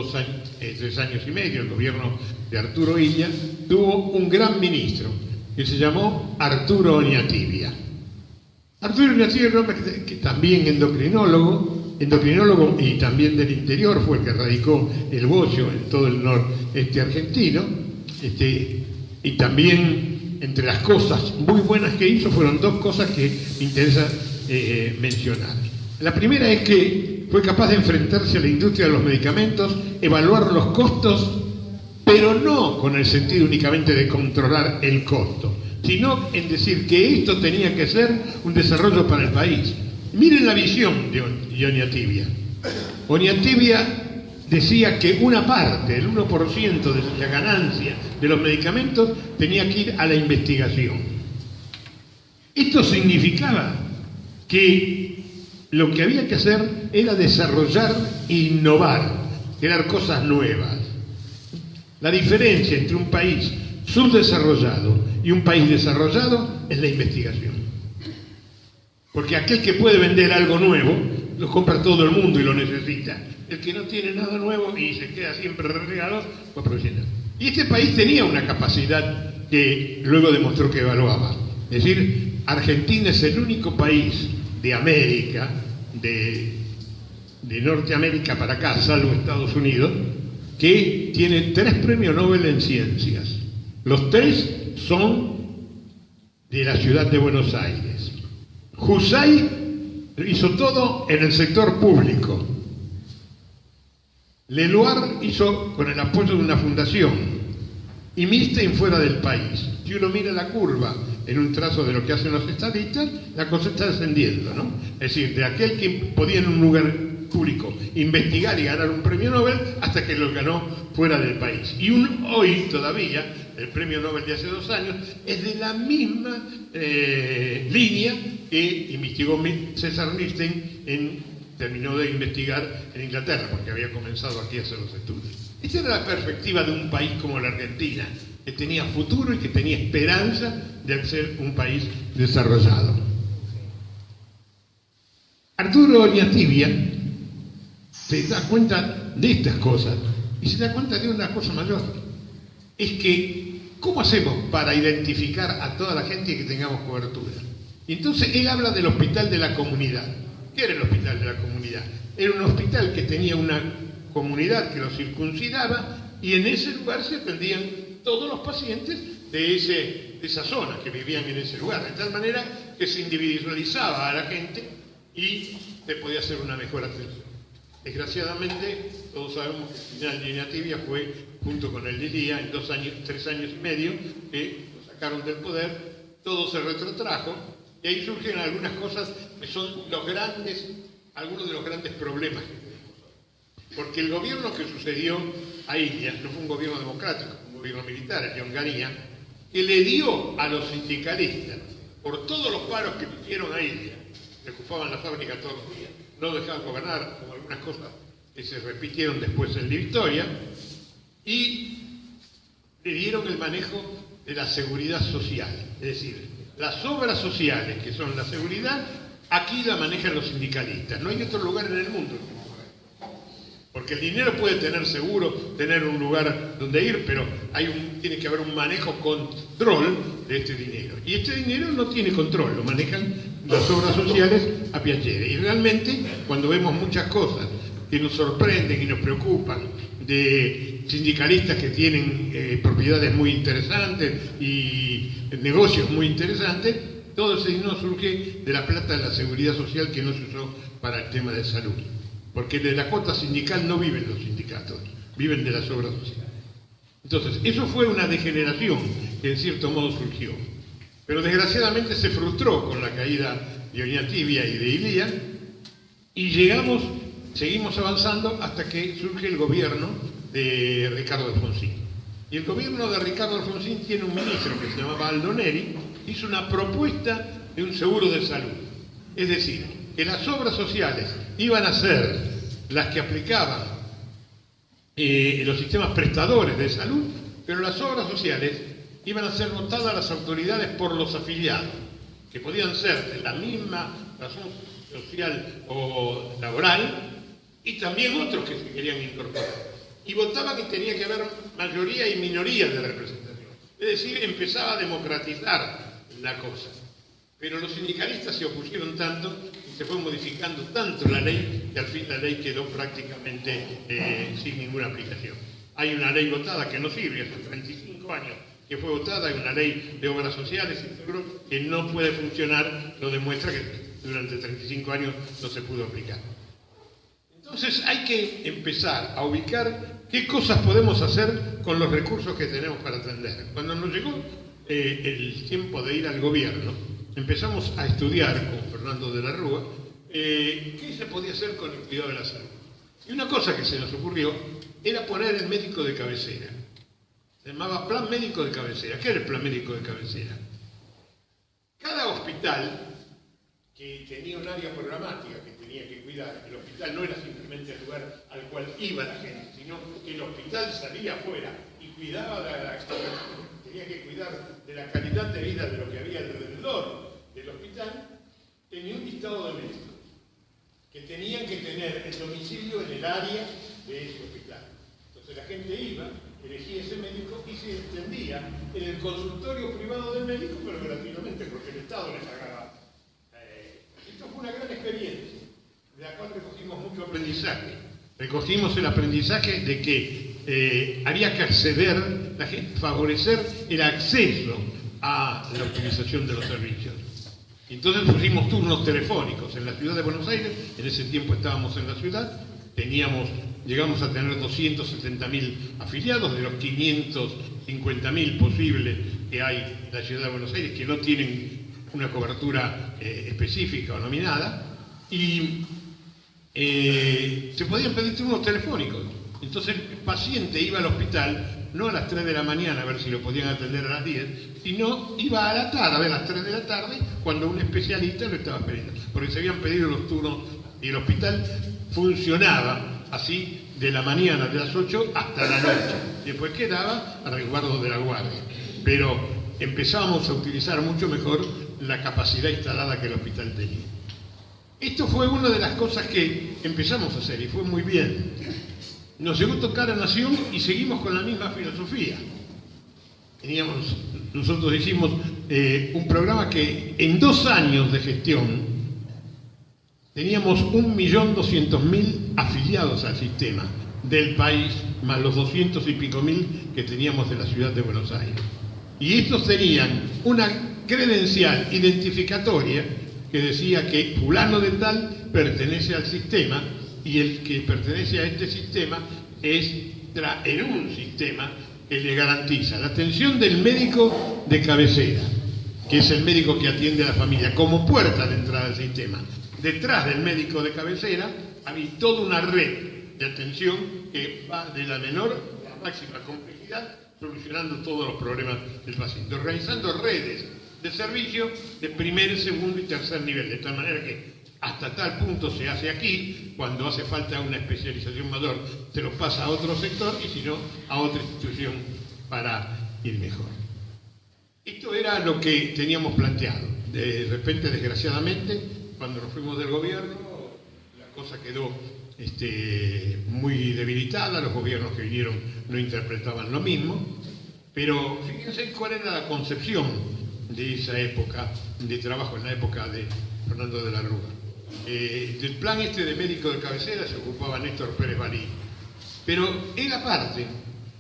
3 años y medio, el gobierno de Arturo Illia, tuvo un gran ministro que se llamó Arturo Oñatibia. Arturo Oñatibia, que también endocrinólogo y también del interior, fue el que radicó el bocio en todo el noreste argentino, y también entre las cosas muy buenas que hizo fueron 2 cosas que me interesa mencionar. La primera es que fue capaz de enfrentarse a la industria de los medicamentos, evaluar los costos, pero no con el sentido únicamente de controlar el costo, sino en decir que esto tenía que ser un desarrollo para el país. Miren la visión de Oñatibia. Oñatibia decía que una parte, el 1% de la ganancia de los medicamentos, tenía que ir a la investigación. Esto significaba que lo que había que hacer era desarrollar e innovar, crear cosas nuevas. La diferencia entre un país subdesarrollado y un país desarrollado es la investigación. Porque aquel que puede vender algo nuevo, lo compra todo el mundo y lo necesita. El que no tiene nada nuevo y se queda siempre relegado, va produciendo. Y este país tenía una capacidad que luego demostró que evaluaba. Es decir, Argentina es el único país de América, de Norteamérica para acá, salvo Estados Unidos, que tiene 3 premios Nobel en ciencias. Los 3 son de la ciudad de Buenos Aires. Husay hizo todo en el sector público. Leloir hizo con el apoyo de una fundación. Y Milstein fuera del país. Si uno mira la curva en un trazo de lo que hacen los estadistas, la cosa está descendiendo, ¿no? Es decir, de aquel que podía en un lugar público investigar y ganar un premio Nobel hasta que lo ganó fuera del país. Y hoy todavía el premio Nobel de hace 2 años es de la misma línea que investigó César Milstein terminó de investigar en Inglaterra, porque había comenzado aquí a hacer los estudios. Esa era la perspectiva de un país como la Argentina, que tenía futuro y que tenía esperanza de ser un país desarrollado. Arturo Oñatibia se da cuenta de estas cosas y se da cuenta de una cosa mayor. Es que, ¿cómo hacemos para identificar a toda la gente y que tengamos cobertura? Y entonces él habla del hospital de la comunidad. ¿Qué era el hospital de la comunidad? Era un hospital que tenía una comunidad que lo circuncidaba y en ese lugar se atendían todos los pacientes de esa zona que vivían en ese lugar, de tal manera que se individualizaba a la gente y se podía hacer una mejor atención. Desgraciadamente, todos sabemos que el final de Oñatibia fue, junto con el de Illia, en 3 años y medio, que lo sacaron del poder, todo se retrotrajo, y ahí surgen algunas cosas que son algunos de los grandes problemas que tenemos. Porque el gobierno que sucedió a Illia no fue un gobierno democrático, fue un gobierno militar, el de Onganía, que le dio a los sindicalistas, por todos los paros que hicieron a Illia, que ocupaban la fábrica todos los días, no dejaban gobernar, como algunas cosas que se repitieron después en la historia, y le dieron el manejo de la seguridad social. Es decir, las obras sociales, que son la seguridad, aquí la manejan los sindicalistas. No hay otro lugar en el mundo. Porque el dinero puede tener seguro, tener un lugar donde ir, pero tiene que haber un manejo, control de este dinero. Y este dinero no tiene control, lo manejan las obras sociales a piacere. Y realmente, cuando vemos muchas cosas que nos sorprenden y nos preocupan, de sindicalistas que tienen propiedades muy interesantes y negocios muy interesantes, todo ese dinero surge de la plata de la seguridad social que no se usó para el tema de salud. Porque de la cuota sindical no viven los sindicatos, viven de las obras sociales. Entonces, eso fue una degeneración que en cierto modo surgió. Pero desgraciadamente se frustró con la caída de Oñatibia y de Illia, y seguimos avanzando hasta que surge el gobierno de Ricardo Alfonsín. Y el gobierno de Ricardo Alfonsín tiene un ministro que se llamaba Aldo Neri, hizo una propuesta de un seguro de salud. Es decir, que las obras sociales iban a ser las que aplicaban los sistemas prestadores de salud, pero las obras sociales iban a ser votadas a las autoridades por los afiliados, que podían ser de la misma razón social o laboral, y también otros que se querían incorporar. Y votaba que tenía que haber mayoría y minoría de representación. Es decir, empezaba a democratizar la cosa. Pero los sindicalistas se opusieron tanto y se fue modificando tanto la ley que al fin la ley quedó prácticamente sin ninguna aplicación. Hay una ley votada que no sirve, hace 35 años que fue votada, hay una ley de obras sociales y seguro que no puede funcionar, lo demuestra que durante 35 años no se pudo aplicar. Entonces hay que empezar a ubicar qué cosas podemos hacer con los recursos que tenemos para atender. Cuando nos llegó el tiempo de ir al gobierno, empezamos a estudiar con Fernando de la Rúa qué se podía hacer con el cuidado de la salud. Y una cosa que se nos ocurrió era poner el médico de cabecera. Se llamaba Plan Médico de Cabecera. ¿Qué era el Plan Médico de Cabecera? Cada hospital que tenía un área programática que tenía que cuidar, el hospital no era simplemente el lugar al cual iba la gente, sino que el hospital salía afuera y cuidaba tenía que cuidar de la calidad de vida de lo que había alrededor del hospital, tenía un listado de médicos que tenían que tener el domicilio en el área de ese hospital. Entonces la gente iba, elegía ese médico y se atendía en el consultorio privado del médico, pero gratuitamente, porque el Estado les pagaba. Esto fue una gran experiencia, de la cual recogimos mucho aprendizaje. Recogimos el aprendizaje de que había que acceder, favorecer el acceso a la utilización de los servicios. Entonces pusimos turnos telefónicos en la ciudad de Buenos Aires, en ese tiempo estábamos en la ciudad, llegamos a tener 270.000 afiliados, de los 550.000 posibles que hay en la ciudad de Buenos Aires, que no tienen una cobertura específica o nominada, y se podían pedir turnos telefónicos. Entonces el paciente iba al hospital, no a las 3 de la mañana a ver si lo podían atender a las 10, sino iba a la tarde, a las 3 de la tarde, cuando un especialista lo estaba esperando, porque se habían pedido los turnos y el hospital funcionaba así de la mañana, de las 8 hasta la noche. Después quedaba a resguardo de la guardia. Pero empezábamos a utilizar mucho mejor la capacidad instalada que el hospital tenía. Esto fue una de las cosas que empezamos a hacer y fue muy bien. Nos llegó a tocar a Nación y seguimos con la misma filosofía. Nosotros hicimos un programa que en 2 años de gestión teníamos 1.200.000 afiliados al sistema del país, más los 200 y pico mil que teníamos de la ciudad de Buenos Aires. Y estos tenían una credencial identificatoria que decía que fulano de tal pertenece al sistema y el que pertenece a este sistema entra en un sistema que le garantiza la atención del médico de cabecera, que es el médico que atiende a la familia, como puerta de entrada al sistema. Detrás del médico de cabecera había toda una red de atención que va de la menor a la máxima complejidad, solucionando todos los problemas del paciente, organizando redes de servicio de primer, segundo y tercer nivel, de tal manera que hasta tal punto se hace aquí, cuando hace falta una especialización mayor, se los pasa a otro sector y si no, a otra institución para ir mejor. Esto era lo que teníamos planteado. De repente, desgraciadamente, cuando nos fuimos del gobierno, la cosa quedó muy debilitada, los gobiernos que vinieron no interpretaban lo mismo, pero fíjense cuál era la concepción de esa época de trabajo, en la época de Fernando de la Rúa. Del plan de médico de cabecera se ocupaba Néstor Pérez Balí, pero él aparte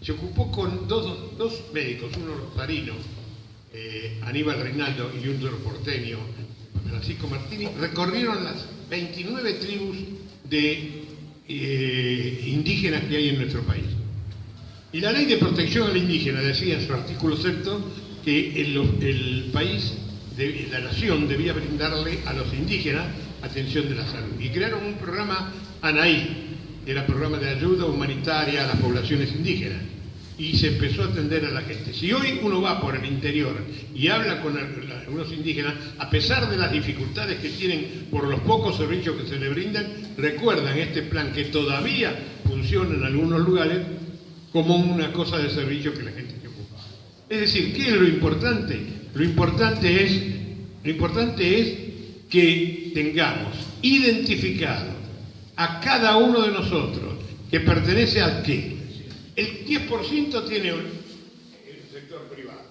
se ocupó con dos médicos, uno rosarino, Aníbal Reinaldo, y un porteño, Francisco Martini, recorrieron las 29 tribus de indígenas que hay en nuestro país. Y la ley de protección al indígena decía en su artículo 6º que el país, la nación, debía brindarle a los indígenas atención de la salud. Y crearon un programa ANAI, era programa de ayuda humanitaria a las poblaciones indígenas y se empezó a atender a la gente. Si hoy uno va por el interior y habla con algunos indígenas, a pesar de las dificultades que tienen por los pocos servicios que se les brindan, recuerdan este plan que todavía funciona en algunos lugares como una cosa de servicio que la gente se ocupa. Es decir, ¿qué es lo importante? Lo importante es que tengamos identificado a cada uno de nosotros que pertenece a qué. El 10% tiene el sector privado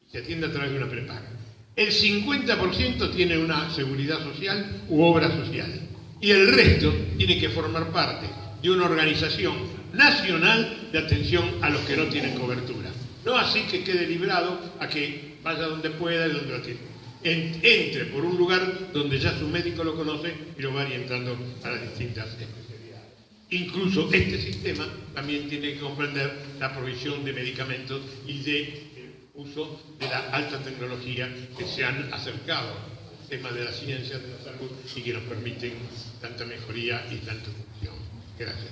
y se atiende a través de una prepaga. El 50% tiene una seguridad social u obra social. Y el resto tiene que formar parte de una organización nacional de atención a los que no tienen cobertura. No así que quede librado a que vaya donde pueda y donde lo tiene. Entre por un lugar donde ya su médico lo conoce y lo va orientando a las distintas especialidades. Incluso este sistema también tiene que comprender la provisión de medicamentos y de uso de la alta tecnología que se han acercado al tema de la ciencia de la salud y que nos permiten tanta mejoría y tanta función. Gracias.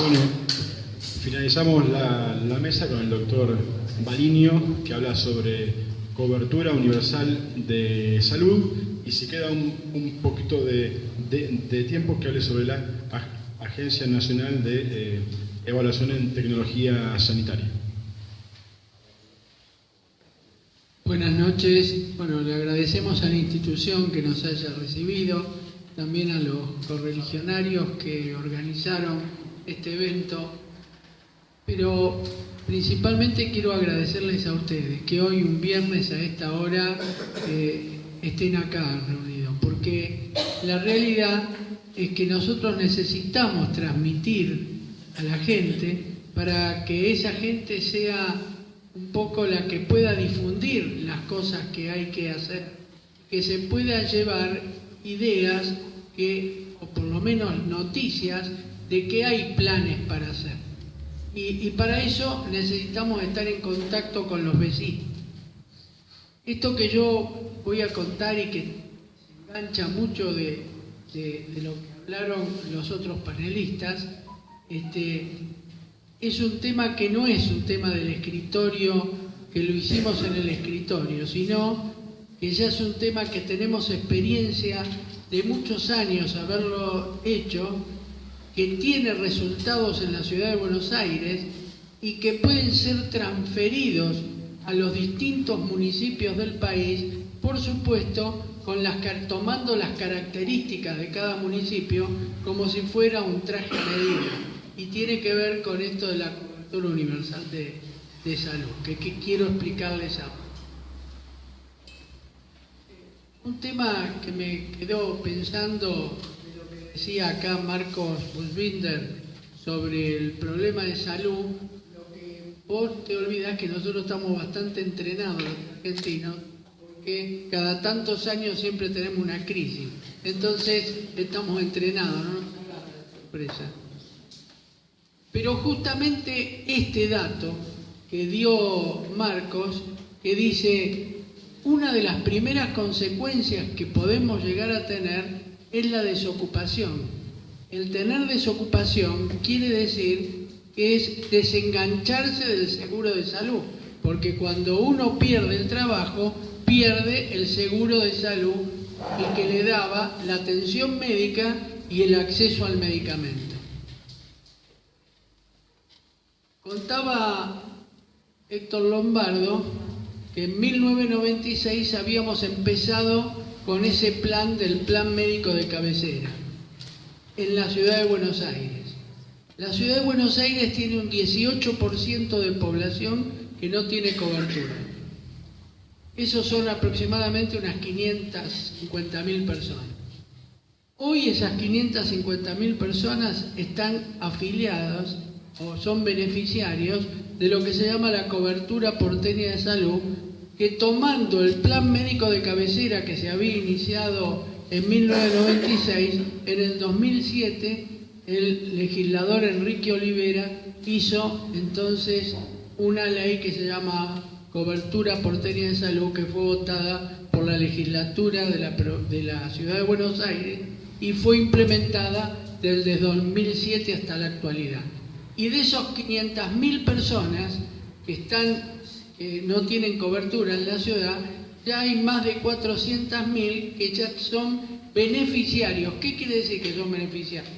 Bueno, finalizamos la mesa con el doctor Balinio, que habla sobre cobertura universal de salud, y si queda un poquito de tiempo, que hable sobre la Agencia Nacional de Evaluación en Tecnología Sanitaria. Buenas noches. Bueno, le agradecemos a la institución que nos haya recibido, también a los correligionarios que organizaron este evento, pero principalmente quiero agradecerles a ustedes que hoy, un viernes a esta hora, estén acá reunidos, porque la realidad es que nosotros necesitamos transmitir a la gente para que esa gente sea un poco la que pueda difundir las cosas que hay que hacer, que se pueda llevar ideas o por lo menos noticias de que hay planes para hacer. Y para eso necesitamos estar en contacto con los vecinos. Esto que yo voy a contar y que se engancha mucho de lo que hablaron los otros panelistas, es un tema que no es un tema del escritorio, que lo hicimos en el escritorio, sino que ya es un tema que tenemos experiencia de muchos años haberlo hecho, que tiene resultados en la ciudad de Buenos Aires y que pueden ser transferidos a los distintos municipios del país, por supuesto, tomando las características de cada municipio como si fuera un traje a medida. Y tiene que ver con esto de la cobertura universal de salud, que quiero explicarles ahora. Un tema que me quedó pensando, decía acá Marcos Busbinder, sobre el problema de salud. Lo que vos te olvidás que nosotros estamos bastante entrenados, los argentinos, porque cada tantos años siempre tenemos una crisis. Entonces estamos entrenados, no nos agarra de sorpresa. Pero justamente este dato que dio Marcos, que dice, una de las primeras consecuencias que podemos llegar a tener es la desocupación. El tener desocupación quiere decir que es desengancharse del seguro de salud, porque cuando uno pierde el trabajo, pierde el seguro de salud, el que le daba la atención médica y el acceso al medicamento. Contaba Héctor Lombardo que en 1996 habíamos empezado con ese plan del plan médico de cabecera en la ciudad de Buenos Aires. La ciudad de Buenos Aires tiene un 18% de población que no tiene cobertura. Esos son aproximadamente unas 550.000 personas. Hoy esas 550.000 personas están afiliadas o son beneficiarios de lo que se llama la cobertura porteña de salud, que tomando el plan médico de cabecera que se había iniciado en 1996, en el 2007 el legislador Enrique Olivera hizo entonces una ley que se llama Cobertura Porteña de Salud, que fue votada por la legislatura de la Ciudad de Buenos Aires y fue implementada desde 2007 hasta la actualidad. Y de esos 500.000 personas que no tienen cobertura en la ciudad, ya hay más de 400.000 que ya son beneficiarios. ¿Qué quiere decir que son beneficiarios?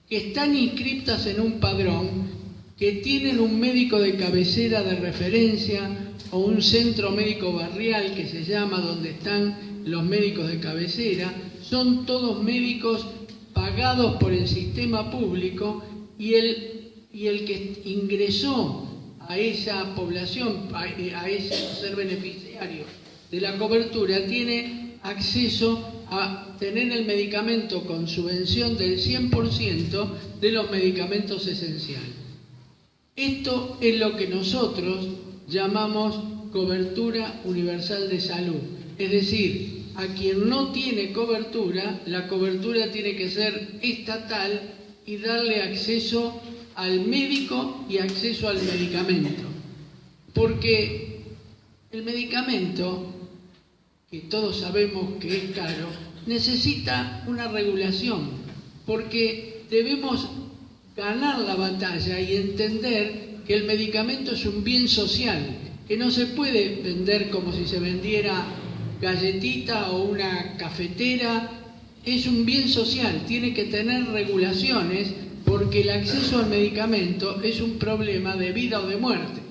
Que están inscritas en un padrón, que tienen un médico de cabecera de referencia o un centro médico barrial que se llama, donde están los médicos de cabecera. Son todos médicos pagados por el sistema público, y el que ingresó a esa población, a ese ser beneficiario de la cobertura, tiene acceso a tener el medicamento con subvención del 100% de los medicamentos esenciales. Esto es lo que nosotros llamamos cobertura universal de salud. Es decir, a quien no tiene cobertura, la cobertura tiene que ser estatal y darle acceso al médico y acceso al medicamento. Porque el medicamento, que todos sabemos que es caro, necesita una regulación, porque debemos ganar la batalla y entender que el medicamento es un bien social, que no se puede vender como si se vendiera galletita o una cafetera. Es un bien social, tiene que tener regulaciones, porque el acceso al medicamento es un problema de vida o de muerte.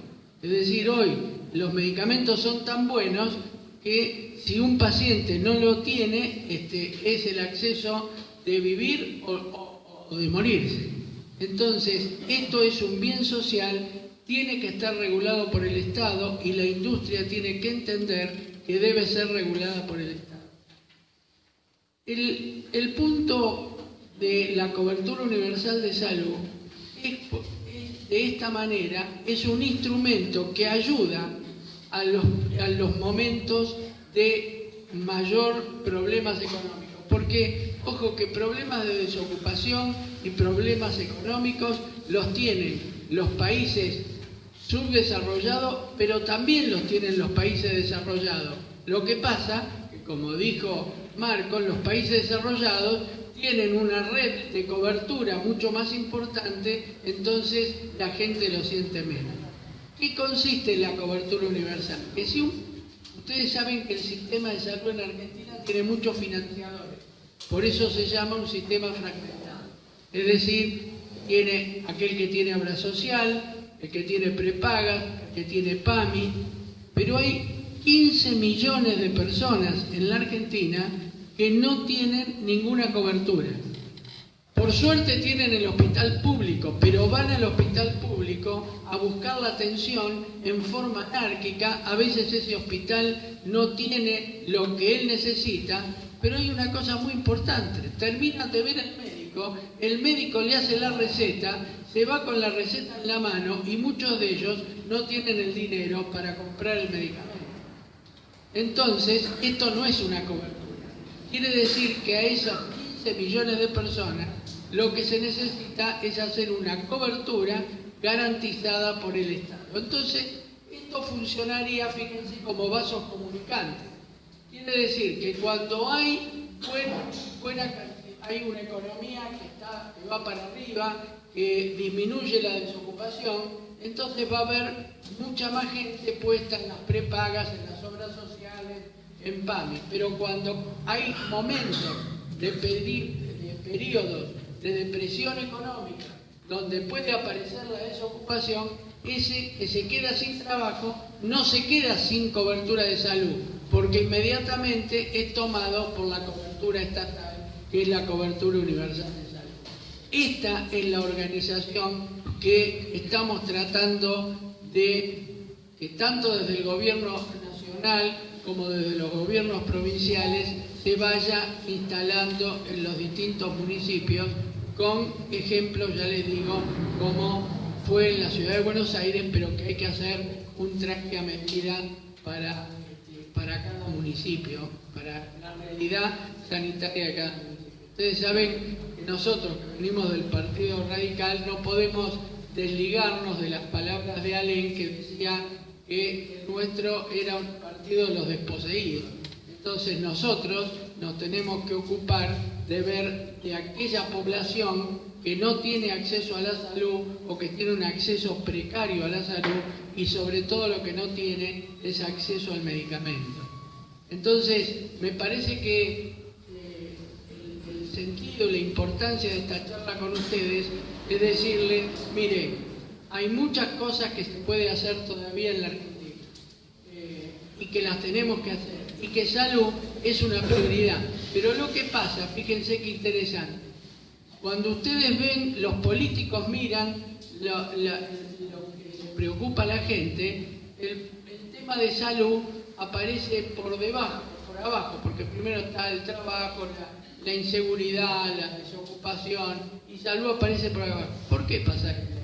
Es decir, hoy los medicamentos son tan buenos que si un paciente no lo tiene, es el acceso de vivir o de morirse. Entonces, esto es un bien social, tiene que estar regulado por el Estado, y la industria tiene que entender que debe ser regulada por el Estado. El punto de la cobertura universal de salud es de esta manera, es un instrumento que ayuda a los momentos de mayor problemas económicos. Porque, ojo, que problemas de desocupación y problemas económicos los tienen los países subdesarrollados, pero también los tienen los países desarrollados. Lo que pasa, que como dijo Marcos, los países desarrollados tienen una red de cobertura mucho más importante, entonces la gente lo siente menos. ¿Qué consiste en la cobertura universal? Que si ustedes saben que el sistema de salud en Argentina tiene muchos financiadores, por eso se llama un sistema fragmentado. Es decir, tiene aquel que tiene obra social, el que tiene prepagas, el que tiene PAMI, pero hay 15 millones de personas en la Argentina que no tienen ninguna cobertura. Por suerte tienen el hospital público, pero van al hospital público a buscar la atención en forma anárquica. A veces ese hospital no tiene lo que él necesita, pero hay una cosa muy importante. Termina de ver el médico le hace la receta, se va con la receta en la mano, y muchos de ellos no tienen el dinero para comprar el medicamento. Entonces, esto no es una cobertura. Quiere decir que a esos 15 millones de personas lo que se necesita es hacer una cobertura garantizada por el Estado. Entonces, esto funcionaría, fíjense, como vasos comunicantes. Quiere decir que cuando hay hay una economía que va para arriba, que disminuye la desocupación, entonces va a haber mucha más gente puesta en las prepagas, en las obras sociales, en PAMI. Pero cuando hay momentos de periodos de depresión económica, donde puede aparecer la desocupación, ese que se queda sin trabajo no se queda sin cobertura de salud, porque inmediatamente es tomado por la cobertura estatal, que es la cobertura universal de salud. Esta es la organización que estamos tratando de que tanto desde el gobierno nacional como desde los gobiernos provinciales se vaya instalando en los distintos municipios, con ejemplos, ya les digo, como fue en la Ciudad de Buenos Aires, pero que hay que hacer un traje a medida para cada municipio, para la realidad sanitaria de cada municipio. Ustedes saben que nosotros, que venimos del Partido Radical, no podemos desligarnos de las palabras de Allen, que decía que el nuestro era un partido de los desposeídos. Entonces nosotros nos tenemos que ocupar de ver de aquella población que no tiene acceso a la salud o que tiene un acceso precario a la salud, y sobre todo lo que no tiene es acceso al medicamento. Entonces, me parece que el sentido, la importancia de esta charla con ustedes es decirle, mire, hay muchas cosas que se puede hacer todavía en la Argentina y que las tenemos que hacer, y que salud es una prioridad. Pero lo que pasa, fíjense qué interesante, cuando ustedes ven, los políticos miran lo que le preocupa a la gente, el tema de salud aparece por debajo, por abajo, porque primero está el trabajo, la inseguridad, la desocupación, y salud aparece por abajo. ¿Por qué pasa esto?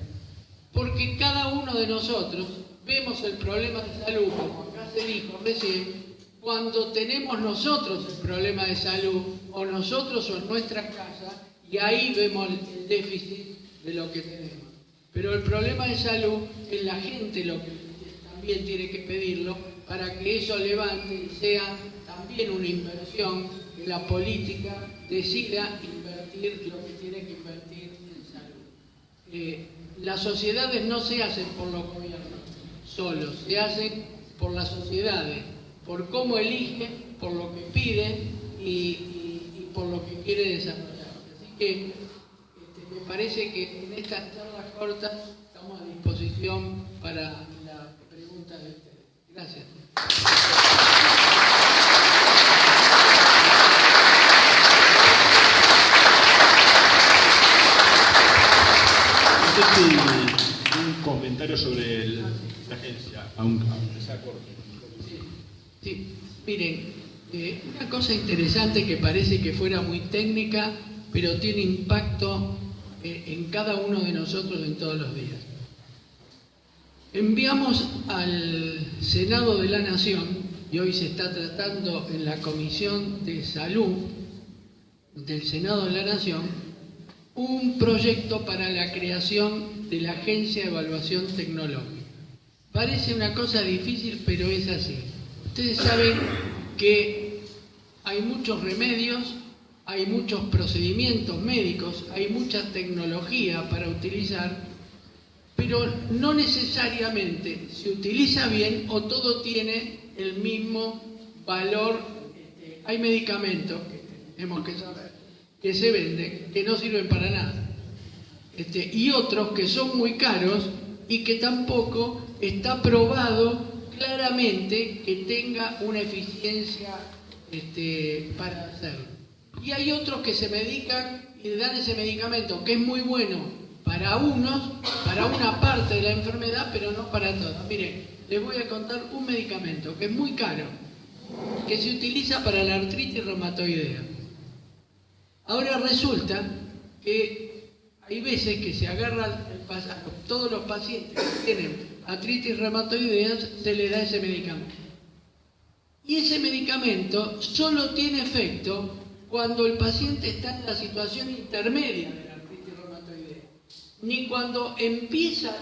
Porque cada uno de nosotros vemos el problema de salud, como acá se dijo recién, cuando tenemos nosotros el problema de salud, o nosotros o en nuestra casa, y ahí vemos el déficit de lo que tenemos. Pero el problema de salud es la gente lo que también tiene que pedirlo, para que eso levante y sea también una inversión, que la política decida invertir lo que tiene que invertir en salud. Las sociedades no se hacen por los gobiernos solos, se hacen por las sociedades, por cómo eligen, por lo que piden y por lo que quiere desarrollar. Así que me parece que en estas charlas cortas estamos a disposición para las preguntas de ustedes. Gracias. Un comentario sobre la agencia, aunque sea corto. Sí, miren, una cosa interesante que parece que fuera muy técnica, pero tiene impacto en cada uno de nosotros en todos los días. Enviamos al Senado de la Nación, y hoy se está tratando en la Comisión de Salud del Senado de la Nación, un proyecto para la creación de la Agencia de Evaluación Tecnológica. Parece una cosa difícil, pero es así. Ustedes saben que hay muchos remedios, hay muchos procedimientos médicos, hay mucha tecnología para utilizar, pero no necesariamente se utiliza bien o todo tiene el mismo valor. Hay medicamentos que tenemos que saber que se venden, que no sirven para nada, y otros que son muy caros y que tampoco está probado claramente que tenga una eficiencia para hacerlo. Y hay otros que se medican y le dan ese medicamento que es muy bueno para unos, para una parte de la enfermedad, pero no para todas. Miren, les voy a contar un medicamento que es muy caro, que se utiliza para la artritis reumatoidea. Ahora resulta que hay veces que se agarran todos los pacientes que tienen artritis reumatoidea, se les da ese medicamento. Y ese medicamento solo tiene efecto cuando el paciente está en la situación intermedia de la artritis reumatoidea. Ni cuando empieza,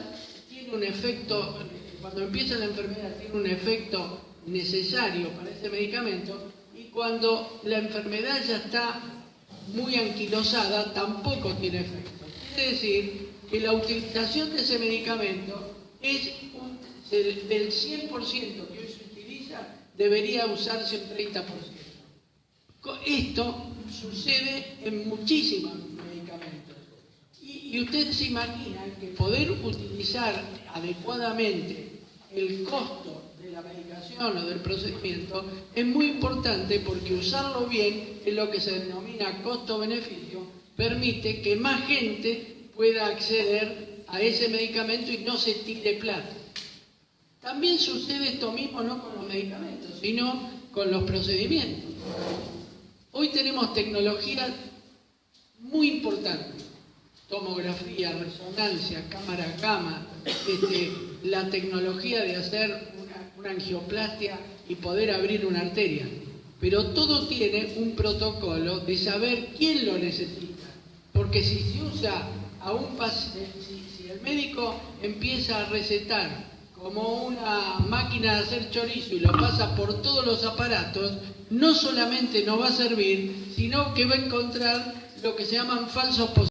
tiene un efecto, cuando empieza la enfermedad tiene un efecto necesario para ese medicamento, y cuando la enfermedad ya está muy anquilosada tampoco tiene efecto. Quiere decir que la utilización de ese medicamento es del 100% que hoy se utiliza, debería usarse un 30%. Esto sucede en muchísimos medicamentos. Y ustedes se imaginan que poder utilizar adecuadamente el costo de la medicación o del procedimiento es muy importante, porque usarlo bien es lo que se denomina costo-beneficio, permite que más gente pueda acceder a ese medicamento y no se tire plata. También sucede esto mismo no con los medicamentos, sino con los procedimientos. Hoy tenemos tecnologías muy importantes, tomografía, resonancia, cámara a cama, la tecnología de hacer una angioplastia y poder abrir una arteria, pero todo tiene un protocolo de saber quién lo necesita, porque si se usa a un paciente, si el médico empieza a recetar como una máquina de hacer chorizo y lo pasa por todos los aparatos, no solamente no va a servir, sino que va a encontrar lo que se llaman falsos positivos.